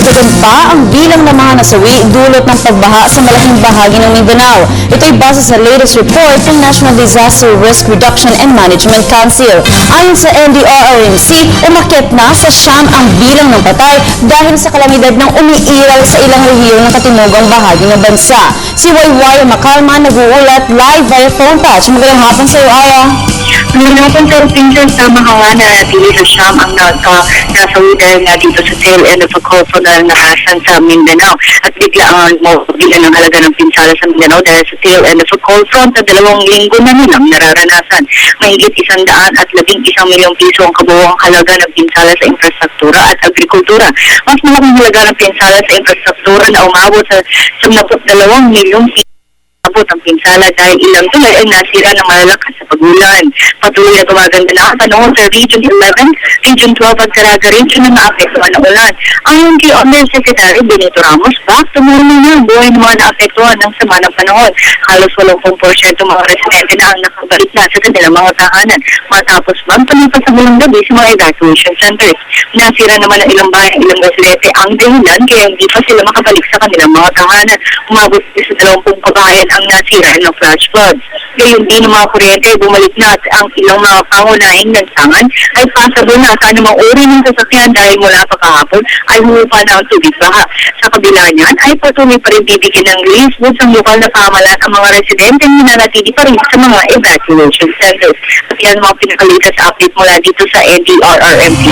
Dagdagan pa ang bilang ng mga nasawi dulot ng pagbaha sa malaking bahagi ng Mindanao. Ito ay base sa latest report ng National Disaster Risk Reduction and Management Council. Ayon sa NDRRMC, umakyat na sa 9 ang bilang ng patay dahil sa kalamidad ng umiiral sa ilang rehiyon ng katimugang bahagi ng bansa. Si Waywaya Makalma nag-uulat live via phone touch. Magandang hapon sa iyo, Aya. Magandang hapon sa Pinsan sa mga nanatili sa Siyam ang nasawi dahil nga dito sa tail end of a coastal na nakasan sa Mindanao. At biglaan ng halaga ng pinsala sa Mindanao dahil sa tail end of a cold front na 2 linggo na nilang nararanasan. Mahigit 111 milyong piso ang kabuuang halaga ng pinsala sa infrastruktura at agrikultura. Mas malaking halaga ng pinsala sa infrastruktura na umabot sa 72 milyong piso. Abot ang pinsala dahil ilang tulay ay nasira ng malalakas sa pagulan. Patuloy na gumaganda na ang panahon sa Region 11, Region 12 at Caraga Region na naapektuhan ng ulan. Ayon kay Undersecretary Benito Ramos, back to normal na ang buhay ng mga naapektuhan ng sama ng panahon. Halos 80% mga residente na ang nakabalik na sa kanilang mga tahanan matapos magpalipas sa bulang gabi sa mga evacuation centers. Nasira naman ang ilang bahay ng ilang residente ang dahilan kaya hindi pa sila makabalik sa kanilang mga tahanan. Umabot sa 20 kabahayan ang nasira ng flash floods. Ngayon din ng mga kuryente, bumalik na at ang ilang mga pangunahing lansangan ay pasado na sa anumang uri ng sasakyan dahil mula pa kahapon ay humupa na ang tubig baha. Sa kabila niyan ay patuloy pa rin bibigyan ng release boots ang lokal na pamahalaan ang mga residente na nanatili pa rin sa mga evacuation centers. At yan mga pinakalitas update mula dito sa NDRRMC.